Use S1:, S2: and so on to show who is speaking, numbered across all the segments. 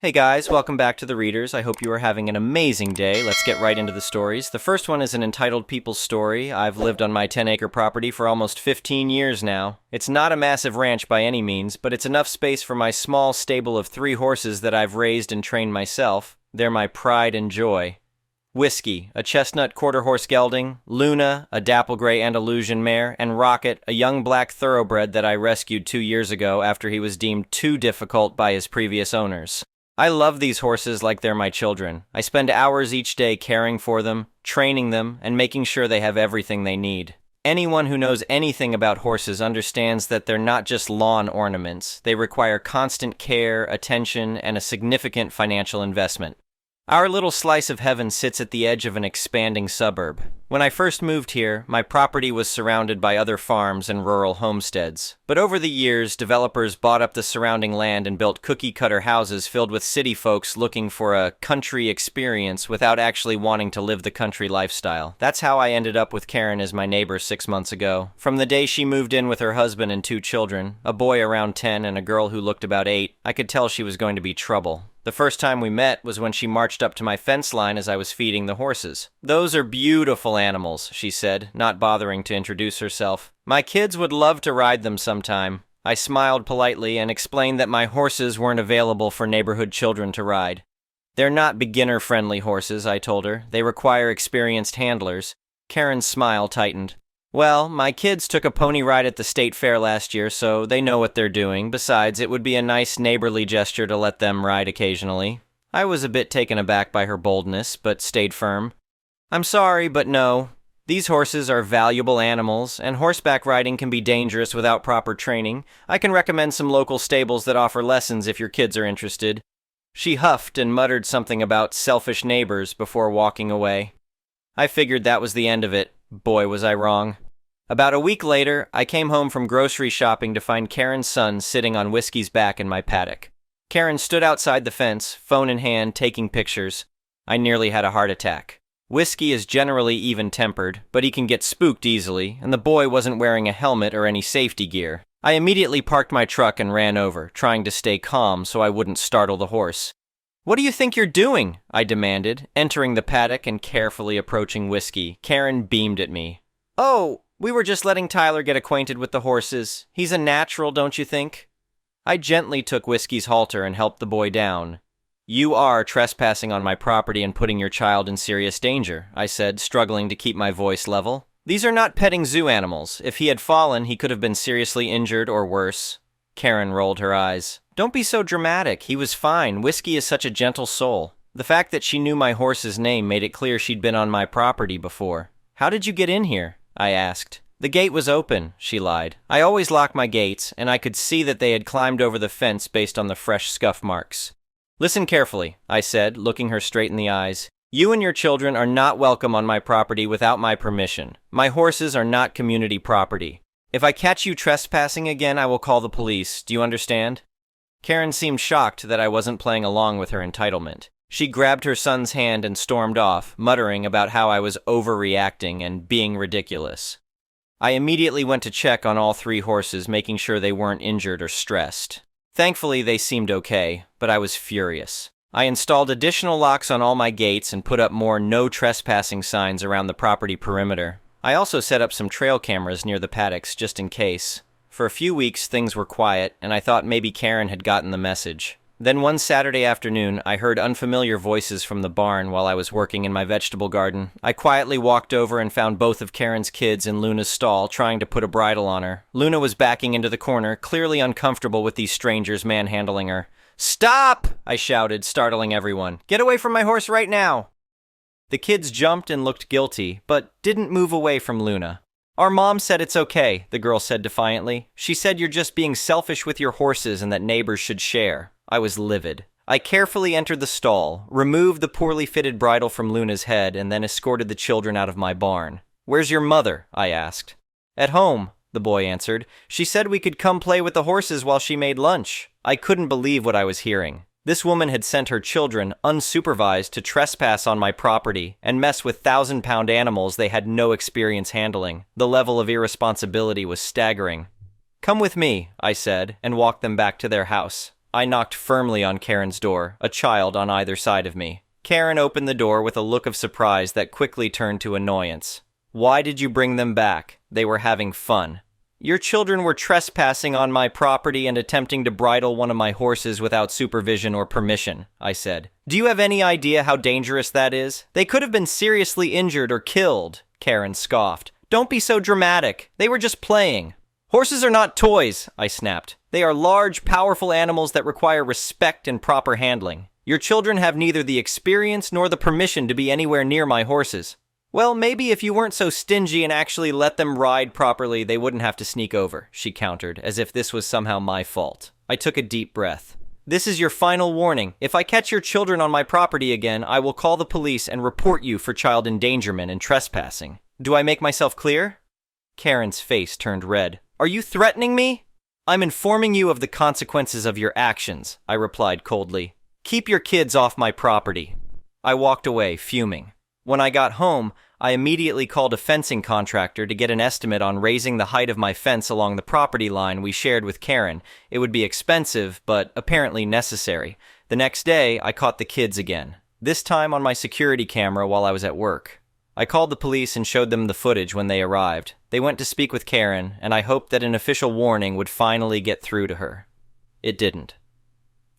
S1: Hey guys, welcome back to The Readers. I hope you are having an amazing day. Let's get right into the stories. The first one is an entitled people's story. I've lived on my 10-acre property for almost 15 years now. It's not a massive ranch by any means, but it's enough space for my small stable of 3 horses that I've raised and trained myself. They're my pride and joy. Whiskey, a chestnut quarter-horse gelding, Luna, a dapple-gray Andalusian mare, and Rocket, a young black thoroughbred that I rescued 2 years ago after he was deemed too difficult by his previous owners. I love these horses like they're my children. I spend hours each day caring for them, training them, and making sure they have everything they need. Anyone who knows anything about horses understands that they're not just lawn ornaments. They require constant care, attention, and a significant financial investment. Our little slice of heaven sits at the edge of an expanding suburb. When I first moved here, my property was surrounded by other farms and rural homesteads. But over the years, developers bought up the surrounding land and built cookie-cutter houses filled with city folks looking for a country experience without actually wanting to live the country lifestyle. That's how I ended up with Karen as my neighbor 6 months ago. From the day she moved in with her husband and 2 children, a boy around 10 and a girl who looked about 8, I could tell she was going to be trouble. The first time we met was when she marched up to my fence line as I was feeding the horses. "Those are beautiful animals," she said, not bothering to introduce herself. "My kids would love to ride them sometime." I smiled politely and explained that my horses weren't available for neighborhood children to ride. "They're not beginner-friendly horses," I told her. "They require experienced handlers." Karen's smile tightened. "Well, my kids took a pony ride at the state fair last year, so they know what they're doing. Besides, it would be a nice neighborly gesture to let them ride occasionally." I was a bit taken aback by her boldness, but stayed firm. "I'm sorry, but no. These horses are valuable animals, and horseback riding can be dangerous without proper training. I can recommend some local stables that offer lessons if your kids are interested." She huffed and muttered something about selfish neighbors before walking away. I figured that was the end of it. Boy, was I wrong. About a week later, I came home from grocery shopping to find Karen's son sitting on Whiskey's back in my paddock. Karen stood outside the fence, phone in hand, taking pictures. I nearly had a heart attack. Whiskey is generally even-tempered, but he can get spooked easily, and the boy wasn't wearing a helmet or any safety gear. I immediately parked my truck and ran over, trying to stay calm so I wouldn't startle the horse. "What do you think you're doing?" I demanded, entering the paddock and carefully approaching Whiskey. Karen beamed at me. "Oh, we were just letting Tyler get acquainted with the horses. He's a natural, don't you think?" I gently took Whiskey's halter and helped the boy down. "You are trespassing on my property and putting your child in serious danger," I said, struggling to keep my voice level. "These are not petting zoo animals. If he had fallen, he could have been seriously injured or worse." Karen rolled her eyes. "Don't be so dramatic. He was fine. Whiskey is such a gentle soul." The fact that she knew my horse's name made it clear she'd been on my property before. "How did you get in here?" I asked. "The gate was open," she lied. "I always lock my gates, and I could see that they had climbed over the fence based on the fresh scuff marks." "Listen carefully," I said, looking her straight in the eyes. "You and your children are not welcome on my property without my permission. My horses are not community property. If I catch you trespassing again, I will call the police. Do you understand?" Karen seemed shocked that I wasn't playing along with her entitlement. She grabbed her son's hand and stormed off, muttering about how I was overreacting and being ridiculous. I immediately went to check on all 3 horses, making sure they weren't injured or stressed. Thankfully, they seemed okay, but I was furious. I installed additional locks on all my gates and put up more no trespassing signs around the property perimeter. I also set up some trail cameras near the paddocks just in case. For a few weeks, things were quiet, and I thought maybe Karen had gotten the message. Then one Saturday afternoon, I heard unfamiliar voices from the barn while I was working in my vegetable garden. I quietly walked over and found both of Karen's kids in Luna's stall, trying to put a bridle on her. Luna was backing into the corner, clearly uncomfortable with these strangers manhandling her. "Stop!" I shouted, startling everyone. "Get away from my horse right now!" The kids jumped and looked guilty, but didn't move away from Luna. "Our mom said it's okay," the girl said defiantly. "She said you're just being selfish with your horses and that neighbors should share." I was livid. I carefully entered the stall, removed the poorly fitted bridle from Luna's head, and then escorted the children out of my barn. "Where's your mother?" I asked. "At home," the boy answered. "She said we could come play with the horses while she made lunch." I couldn't believe what I was hearing. This woman had sent her children, unsupervised, to trespass on my property and mess with 1,000-pound animals they had no experience handling. The level of irresponsibility was staggering. "Come with me," I said, and walked them back to their house. I knocked firmly on Karen's door, a child on either side of me. Karen opened the door with a look of surprise that quickly turned to annoyance. Why did you bring them back? They were having fun. Your children were trespassing on my property and attempting to bridle one of my horses without supervision or permission, I said. Do you have any idea how dangerous that is? They could have been seriously injured or killed, Karen scoffed. Don't be so dramatic. They were just playing. Horses are not toys, I snapped. They are large, powerful animals that require respect and proper handling. Your children have neither the experience nor the permission to be anywhere near my horses. Well, maybe if you weren't so stingy and actually let them ride properly, they wouldn't have to sneak over, she countered, as if this was somehow my fault. I took a deep breath. This is your final warning. If I catch your children on my property again, I will call the police and report you for child endangerment and trespassing. Do I make myself clear? Karen's face turned red. Are you threatening me? I'm informing you of the consequences of your actions, I replied coldly. Keep your kids off my property. I walked away, fuming. When I got home, I immediately called a fencing contractor to get an estimate on raising the height of my fence along the property line we shared with Karen. It would be expensive, but apparently necessary. The next day, I caught the kids again, this time on my security camera while I was at work. I called the police and showed them the footage when they arrived. They went to speak with Karen, and I hoped that an official warning would finally get through to her. It didn't.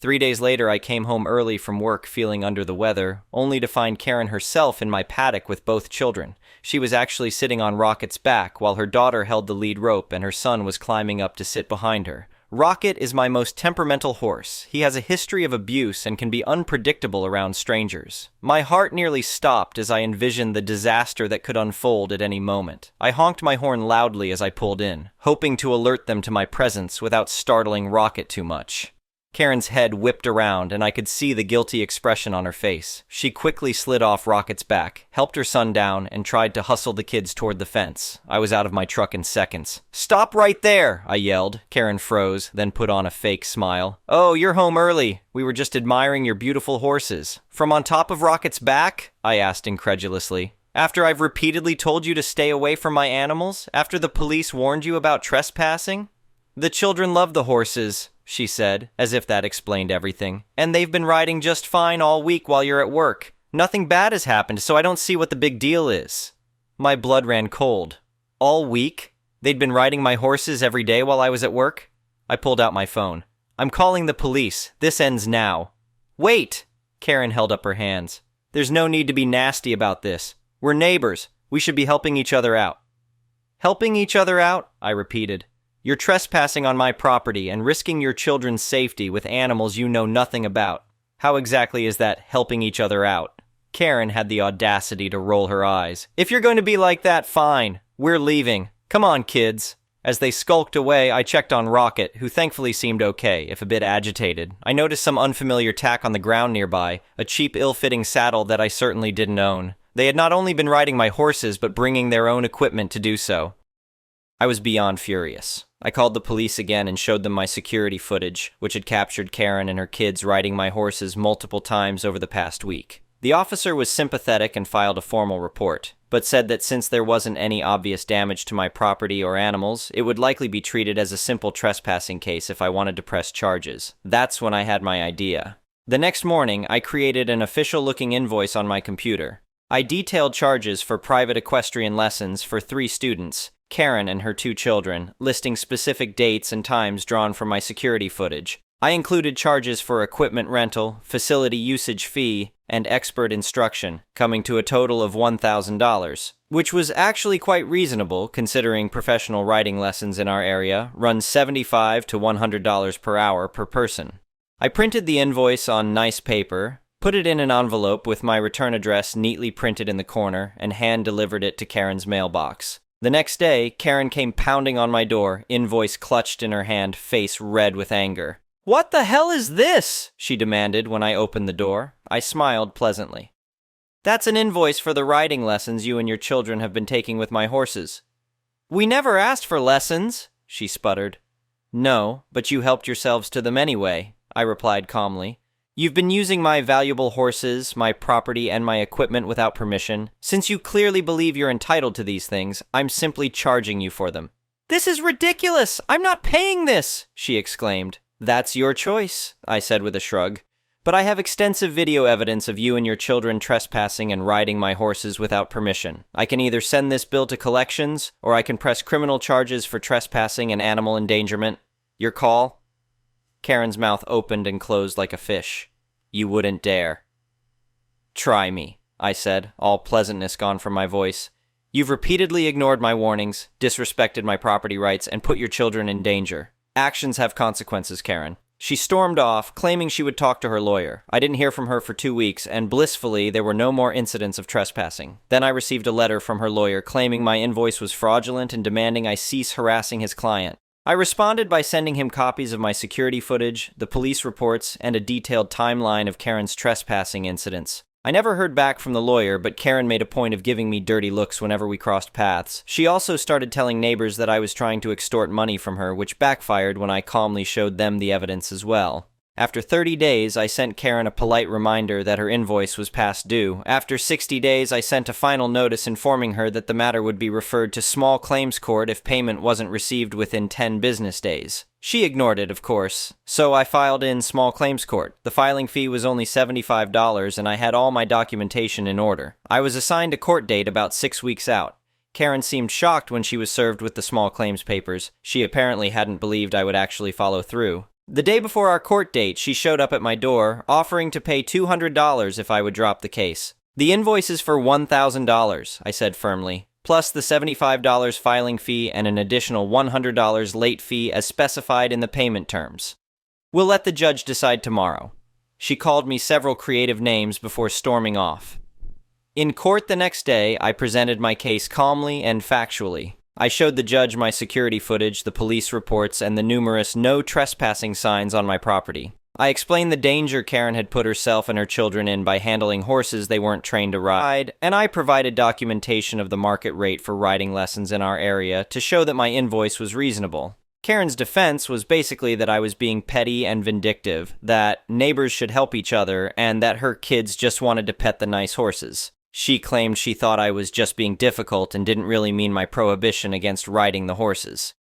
S1: 3 days later, I came home early from work feeling under the weather, only to find Karen herself in my paddock with both children. She was actually sitting on Rocket's back while her daughter held the lead rope and her son was climbing up to sit behind her. Rocket is my most temperamental horse. He has a history of abuse and can be unpredictable around strangers. My heart nearly stopped as I envisioned the disaster that could unfold at any moment. I honked my horn loudly as I pulled in, hoping to alert them to my presence without startling Rocket too much. Karen's head whipped around, and I could see the guilty expression on her face. She quickly slid off Rocket's back, helped her son down, and tried to hustle the kids toward the fence. I was out of my truck in seconds. "Stop right there!" I yelled. Karen froze, then put on a fake smile. "Oh, you're home early. We were just admiring your beautiful horses." "From on top of Rocket's back?" I asked incredulously. "After I've repeatedly told you to stay away from my animals? After the police warned you about trespassing?" "The children love the horses," she said, as if that explained everything. "And they've been riding just fine all week while you're at work. Nothing bad has happened, so I don't see what the big deal is." My blood ran cold. All week? They'd been riding my horses every day while I was at work? I pulled out my phone. "I'm calling the police. This ends now." "Wait!" Karen held up her hands. "There's no need to be nasty about this. We're neighbors. We should be helping each other out." "Helping each other out?" I repeated. "You're trespassing on my property and risking your children's safety with animals you know nothing about. How exactly is that helping each other out?" Karen had the audacity to roll her eyes. "If you're going to be like that, fine. We're leaving. Come on, kids." As they skulked away, I checked on Rocket, who thankfully seemed okay, if a bit agitated. I noticed some unfamiliar tack on the ground nearby, a cheap, ill-fitting saddle that I certainly didn't own. They had not only been riding my horses, but bringing their own equipment to do so. I was beyond furious. I called the police again and showed them my security footage, which had captured Karen and her kids riding my horses multiple times over the past week. The officer was sympathetic and filed a formal report, but said that since there wasn't any obvious damage to my property or animals, it would likely be treated as a simple trespassing case if I wanted to press charges. That's when I had my idea. The next morning, I created an official-looking invoice on my computer. I detailed charges for private equestrian lessons for 3 students, Karen and her 2 children, listing specific dates and times drawn from my security footage. I included charges for equipment rental, facility usage fee, and expert instruction, coming to a total of $1,000, which was actually quite reasonable considering professional riding lessons in our area run $75 to $100 per hour per person. I printed the invoice on nice paper, put it in an envelope with my return address neatly printed in the corner, and hand-delivered it to Karen's mailbox. The next day, Karen came pounding on my door, invoice clutched in her hand, face red with anger. "What the hell is this?" she demanded when I opened the door. I smiled pleasantly. "That's an invoice for the riding lessons you and your children have been taking with my horses." "We never asked for lessons," she sputtered. "No, but you helped yourselves to them anyway," I replied calmly. "You've been using my valuable horses, my property, and my equipment without permission. Since you clearly believe you're entitled to these things, I'm simply charging you for them." "This is ridiculous! I'm not paying this!" she exclaimed. That's your choice, I said with a shrug. But I have extensive video evidence of you and your children trespassing and riding my horses without permission. I can either send this bill to collections, or I can press criminal charges for trespassing and animal endangerment. Your call? Karen's mouth opened and closed like a fish. You wouldn't dare. Try me, I said, all pleasantness gone from my voice. You've repeatedly ignored my warnings, disrespected my property rights, and put your children in danger. Actions have consequences, Karen. She stormed off, claiming she would talk to her lawyer. I didn't hear from her for 2 weeks, and blissfully, there were no more incidents of trespassing. Then I received a letter from her lawyer claiming my invoice was fraudulent and demanding I cease harassing his client. I responded by sending him copies of my security footage, the police reports, and a detailed timeline of Karen's trespassing incidents. I never heard back from the lawyer, but Karen made a point of giving me dirty looks whenever we crossed paths. She also started telling neighbors that I was trying to extort money from her, which backfired when I calmly showed them the evidence as well. After 30 days, I sent Karen a polite reminder that her invoice was past due. After 60 days, I sent a final notice informing her that the matter would be referred to small claims court if payment wasn't received within 10 business days. She ignored it, of course, so I filed in small claims court. The filing fee was only $75, and I had all my documentation in order. I was assigned a court date about 6 weeks out. Karen seemed shocked when she was served with the small claims papers. She apparently hadn't believed I would actually follow through. The day before our court date, she showed up at my door, offering to pay $200 if I would drop the case. The invoice is for $1,000, I said firmly, plus the $75 filing fee and an additional $100 late fee as specified in the payment terms. We'll let the judge decide tomorrow. She called me several creative names before storming off. In court the next day, I presented my case calmly and factually. I showed the judge my security footage, the police reports, and the numerous no trespassing signs on my property. I explained the danger Karen had put herself and her children in by handling horses they weren't trained to ride, and I provided documentation of the market rate for riding lessons in our area to show that my invoice was reasonable. Karen's defense was basically that I was being petty and vindictive, that neighbors should help each other, and that her kids just wanted to pet the nice horses. She claimed she thought I was just being difficult and didn't really mean my prohibition against riding the horses.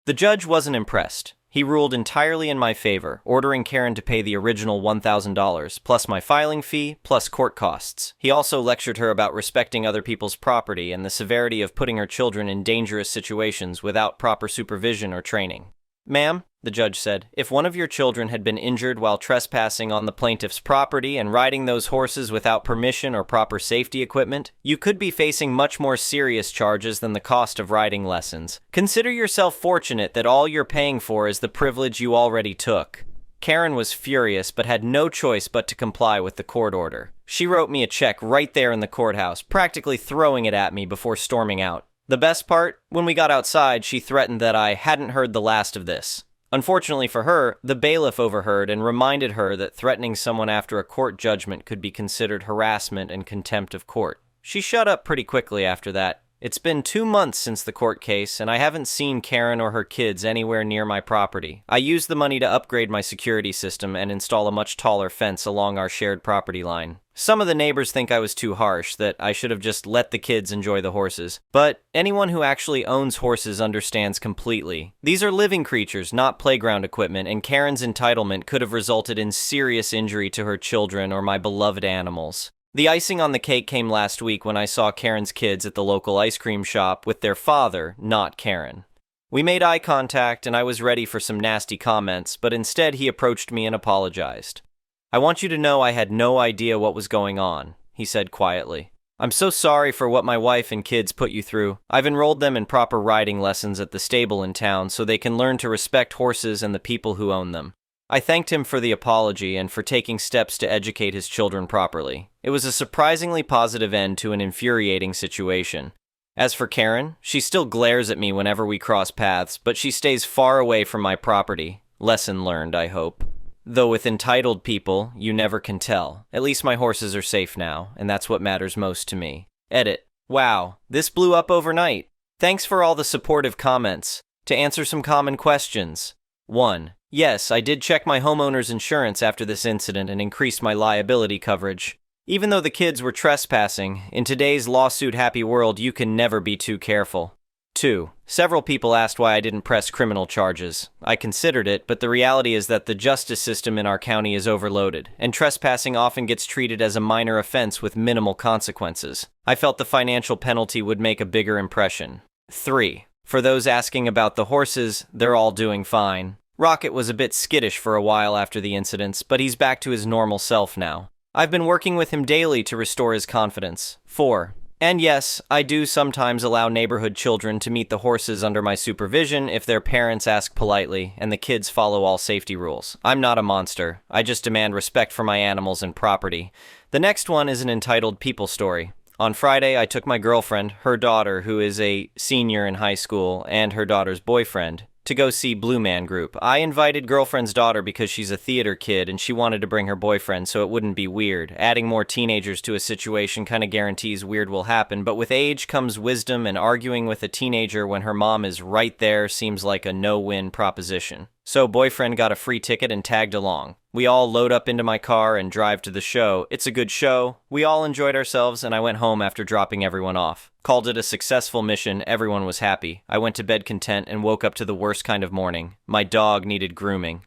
S1: The judge wasn't impressed. He ruled entirely in my favor, ordering Karen to pay the original $1,000, plus my filing fee, plus court costs. He also lectured her about respecting other people's property and the severity of putting her children in dangerous situations without proper supervision or training. Ma'am, the judge said, if one of your children had been injured while trespassing on the plaintiff's property and riding those horses without permission or proper safety equipment, you could be facing much more serious charges than the cost of riding lessons. Consider yourself fortunate that all you're paying for is the privilege you already took. Karen was furious but had no choice but to comply with the court order. She wrote me a check right there in the courthouse, practically throwing it at me before storming out. The best part? When we got outside, she threatened that I hadn't heard the last of this. Unfortunately for her, the bailiff overheard and reminded her that threatening someone after a court judgment could be considered harassment and contempt of court. She shut up pretty quickly after that. It's been 2 months since the court case, and I haven't seen Karen or her kids anywhere near my property. I used the money to upgrade my security system and install a much taller fence along our shared property line. Some of the neighbors think I was too harsh, that I should have just let the kids enjoy the horses. But anyone who actually owns horses understands completely. These are living creatures, not playground equipment, and Karen's entitlement could have resulted in serious injury to her children or my beloved animals. The icing on the cake came last week when I saw Karen's kids at the local ice cream shop with their father, not Karen. We made eye contact and I was ready for some nasty comments, but instead he approached me and apologized. I want you to know I had no idea what was going on, he said quietly. I'm so sorry for what my wife and kids put you through. I've enrolled them in proper riding lessons at the stable in town so they can learn to respect horses and the people who own them. I thanked him for the apology and for taking steps to educate his children properly. It was a surprisingly positive end to an infuriating situation. As for Karen, she still glares at me whenever we cross paths, but she stays far away from my property. Lesson learned, I hope. Though with entitled people, you never can tell. At least my horses are safe now, and that's what matters most to me. Edit. Wow, this blew up overnight. Thanks for all the supportive comments. To answer some common questions. 1. Yes, I did check my homeowner's insurance after this incident and increased my liability coverage. Even though the kids were trespassing, in today's lawsuit-happy world, you can never be too careful. 2. Several people asked why I didn't press criminal charges. I considered it, but the reality is that the justice system in our county is overloaded, and trespassing often gets treated as a minor offense with minimal consequences. I felt the financial penalty would make a bigger impression. 3. For those asking about the horses, they're all doing fine. Rocket was a bit skittish for a while after the incidents, but he's back to his normal self now. I've been working with him daily to restore his confidence. 4. And yes, I do sometimes allow neighborhood children to meet the horses under my supervision if their parents ask politely and the kids follow all safety rules. I'm not a monster. I just demand respect for my animals and property. The next one is an entitled people story. On Friday, I took my girlfriend, her daughter, who is a senior in high school, and her daughter's boyfriend, to go see Blue Man Group. I invited girlfriend's daughter because she's a theater kid and she wanted to bring her boyfriend so it wouldn't be weird. Adding more teenagers to a situation kind of guarantees weird will happen, but with age comes wisdom, and arguing with a teenager when her mom is right there seems like a no-win proposition. So boyfriend got a free ticket and tagged along. We all load up into my car and drive to the show. It's a good show. We all enjoyed ourselves, and I went home after dropping everyone off. Called it a successful mission. Everyone was happy. I went to bed content and woke up to the worst kind of morning. My dog needed grooming.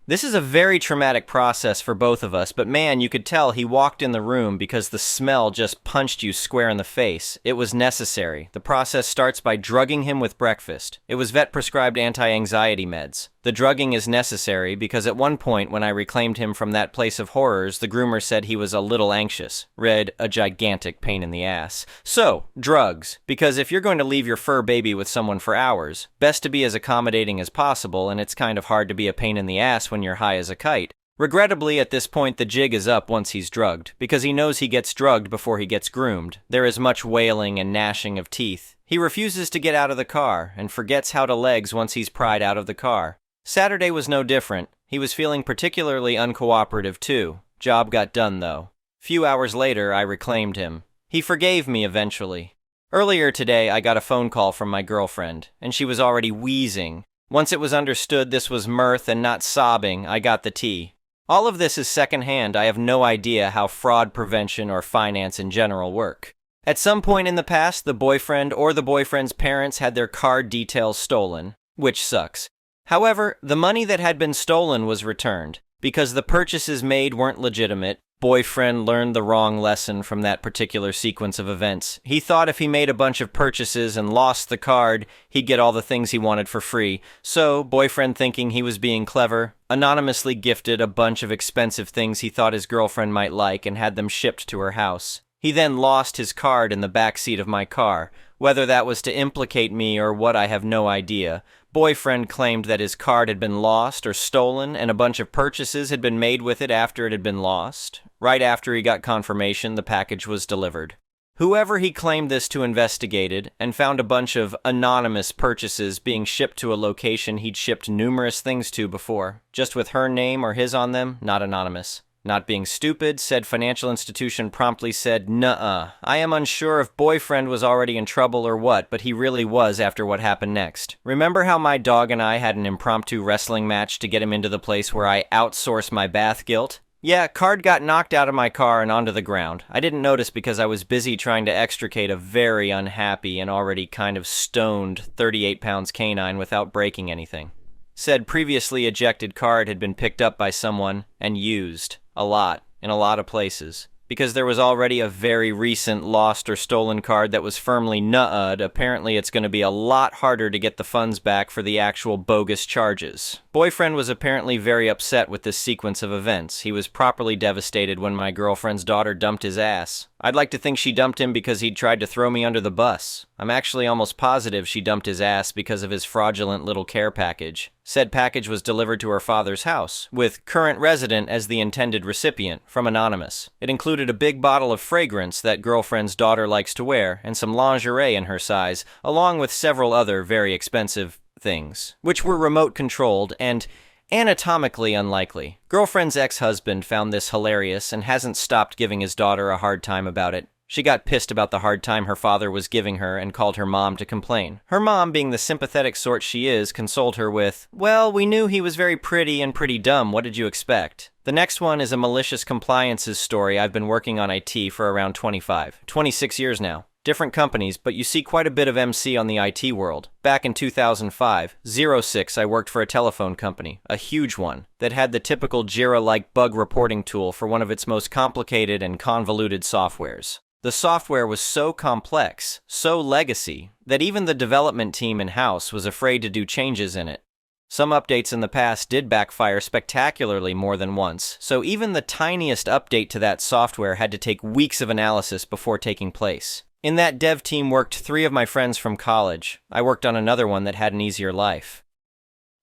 S1: This is a very traumatic process for both of us, but man, you could tell he walked in the room because the smell just punched you square in the face. It was necessary. The process starts by drugging him with breakfast. It was vet-prescribed anti-anxiety meds. The drugging is necessary because at one point when I reclaimed him from that place of horrors, the groomer said he was a little anxious. Read, a gigantic pain in the ass. So, drugs. Because if you're going to leave your fur baby with someone for hours, best to be as accommodating as possible, and it's kind of hard to be a pain in the ass when you're high as a kite. Regrettably, at this point, the jig is up once he's drugged, because he knows he gets drugged before he gets groomed. There is much wailing and gnashing of teeth. He refuses to get out of the car, and forgets how to legs once he's pried out of the car. Saturday was no different. He was feeling particularly uncooperative too. Job got done though. Few hours later, I reclaimed him. He forgave me eventually. Earlier today, I got a phone call from my girlfriend, and she was already wheezing. Once it was understood this was mirth and not sobbing, I got the tea. All of this is secondhand. I have no idea how fraud prevention or finance in general work. At some point in the past, the boyfriend or the boyfriend's parents had their card details stolen, which sucks. However, the money that had been stolen was returned. Because the purchases made weren't legitimate, boyfriend learned the wrong lesson from that particular sequence of events. He thought if he made a bunch of purchases and lost the card, he'd get all the things he wanted for free. So, boyfriend, thinking he was being clever, anonymously gifted a bunch of expensive things he thought his girlfriend might like and had them shipped to her house. He then lost his card in the back seat of my car. Whether that was to implicate me or what, I have no idea. Boyfriend claimed that his card had been lost or stolen and a bunch of purchases had been made with it after it had been lost. Right after he got confirmation, the package was delivered. Whoever he claimed this to investigated and found a bunch of anonymous purchases being shipped to a location he'd shipped numerous things to before, just with her name or his on them, not anonymous. Not being stupid, said financial institution promptly said, "Nuh-uh. I am unsure if boyfriend was already in trouble or what, but he really was after what happened next. Remember how my dog and I had an impromptu wrestling match to get him into the place where I outsource my bath guilt? Yeah, card got knocked out of my car and onto the ground. I didn't notice because I was busy trying to extricate a very unhappy and already kind of stoned 38 pounds canine without breaking anything. Said previously ejected card had been picked up by someone and used. A lot, in a lot of places. Because there was already a very recent lost or stolen card that was firmly nuh-ud, apparently it's going to be a lot harder to get the funds back for the actual bogus charges. Boyfriend was apparently very upset with this sequence of events. He was properly devastated when my girlfriend's daughter dumped his ass. I'd like to think she dumped him because he'd tried to throw me under the bus. I'm actually almost positive she dumped his ass because of his fraudulent little care package. Said package was delivered to her father's house, with current resident as the intended recipient, from Anonymous. It included a big bottle of fragrance that girlfriend's daughter likes to wear, and some lingerie in her size, along with several other very expensive things, which were remote-controlled and anatomically unlikely. Girlfriend's ex-husband found this hilarious and hasn't stopped giving his daughter a hard time about it. She got pissed about the hard time her father was giving her and called her mom to complain. Her mom, being the sympathetic sort she is, consoled her with, "Well, we knew he was very pretty and pretty dumb. What did you expect?" The next one is a malicious compliances story. I've been working on IT for around 26 years now. Different companies, but you see quite a bit of MC on the IT world. Back in 2005, 06, I worked for a telephone company, a huge one, that had the typical Jira-like bug reporting tool for one of its most complicated and convoluted softwares. The software was so complex, so legacy, that even the development team in-house was afraid to do changes in it. Some updates in the past did backfire spectacularly more than once, so even the tiniest update to that software had to take weeks of analysis before taking place. In that dev team worked 3 of my friends from college. I worked on another one that had an easier life.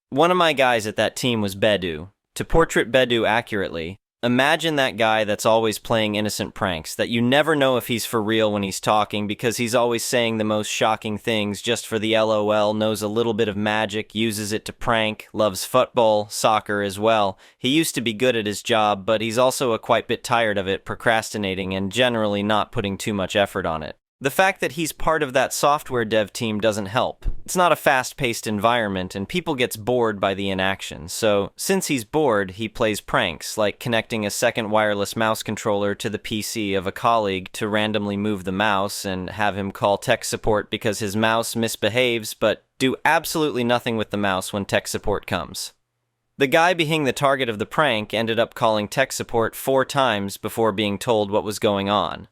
S1: One of my guys at that team was Bedu. To portrait Bedu accurately, imagine that guy that's always playing innocent pranks, that you never know if he's for real when he's talking because he's always saying the most shocking things just for the LOL, knows a little bit of magic, uses it to prank, loves football, soccer as well. He used to be good at his job, but he's also a quite bit tired of it, procrastinating, and generally not putting too much effort on it. The fact that he's part of that software dev team doesn't help. It's not a fast-paced environment, and people gets bored by the inaction. So, since he's bored, he plays pranks, like connecting a second wireless mouse controller to the PC of a colleague to randomly move the mouse and have him call tech support because his mouse misbehaves, but do absolutely nothing with the mouse when tech support comes. The guy being the target of the prank ended up calling tech support 4 times before being told what was going on.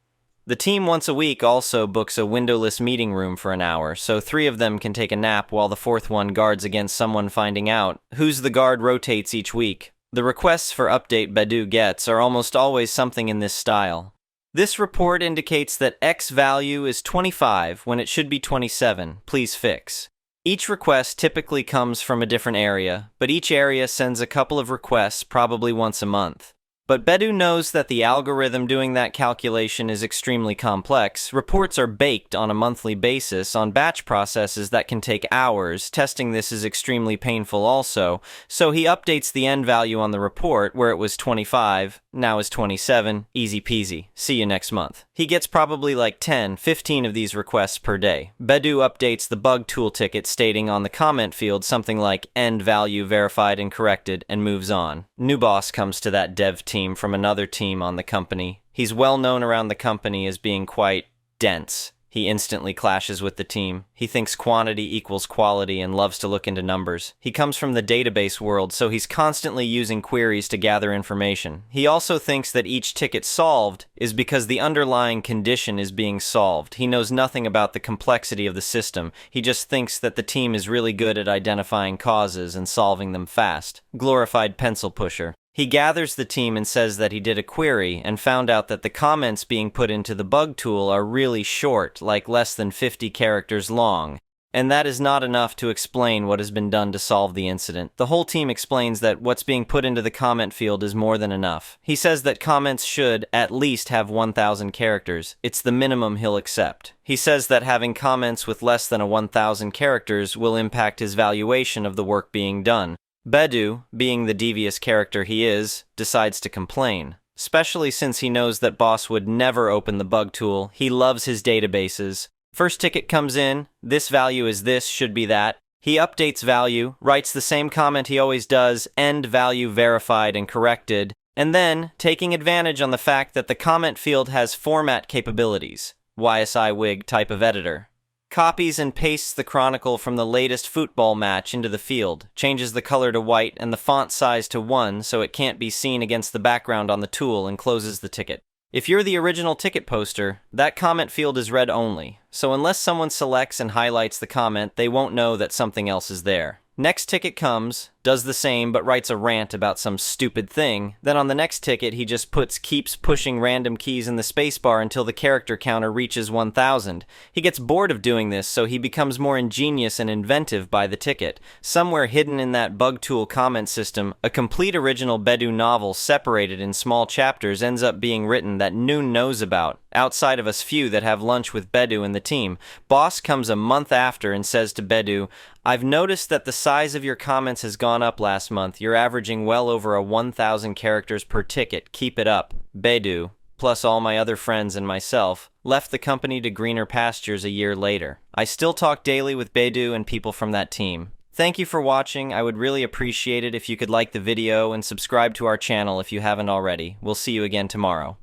S1: The team once a week also books a windowless meeting room for an hour, so 3 of them can take a nap while the 4th one guards against someone finding out. Who's the guard rotates each week. The requests for update Bedu gets are almost always something in this style. This report indicates that X value is 25 when it should be 27. Please fix. Each request typically comes from a different area, but each area sends a couple of requests probably once a month. But Bedu knows that the algorithm doing that calculation is extremely complex. Reports are baked on a monthly basis on batch processes that can take hours. Testing this is extremely painful also. So he updates the end value on the report where it was 25, now is 27, easy peasy. See you next month. He gets probably like 10, 15 of these requests per day. Bedu updates the bug tool ticket stating on the comment field something like end value verified and corrected and moves on. New boss comes to that dev team from another team on the company. He's well known around the company as being quite dense. He instantly clashes with the team. He thinks quantity equals quality and loves to look into numbers. He comes from the database world, so he's constantly using queries to gather information. He also thinks that each ticket solved is because the underlying condition is being solved. He knows nothing about the complexity of the system. He just thinks that the team is really good at identifying causes and solving them fast. Glorified pencil pusher. He gathers the team and says that he did a query and found out that the comments being put into the bug tool are really short, like less than 50 characters long. And that is not enough to explain what has been done to solve the incident. The whole team explains that what's being put into the comment field is more than enough. He says that comments should at least have 1,000 characters. It's the minimum he'll accept. He says that having comments with less than 1,000 characters will impact his valuation of the work being done. Bedu, being the devious character he is, decides to complain. Especially since he knows that boss would never open the bug tool. He loves his databases. First ticket comes in, this value is this, should be that. He updates value, writes the same comment he always does, end value verified and corrected, and then, taking advantage on the fact that the comment field has format capabilities, YSI wig type of editor. Copies and pastes the chronicle from the latest football match into the field, changes the color to white and the font size to 1 so it can't be seen against the background on the tool, and closes the ticket. If you're the original ticket poster, that comment field is read only, so unless someone selects and highlights the comment, they won't know that something else is there. Next ticket comes, does the same but writes a rant about some stupid thing. Then on the next ticket he just keeps pushing random keys in the spacebar until the character counter reaches 1,000. He gets bored of doing this, so he becomes more ingenious and inventive by the ticket. Somewhere hidden in that bug tool comment system, a complete original Bedu novel separated in small chapters ends up being written that Noon knows about, outside of us few that have lunch with Bedu and the team. Boss comes a month after and says to Bedu, "I've noticed that the size of your comments has gone up last month. You're averaging well over 1,000 characters per ticket. Keep it up." Bedu, plus all my other friends and myself, left the company to greener pastures a year later. I still talk daily with Bedu and people from that team. Thank you for watching. I would really appreciate it if you could like the video and subscribe to our channel if you haven't already. We'll see you again tomorrow.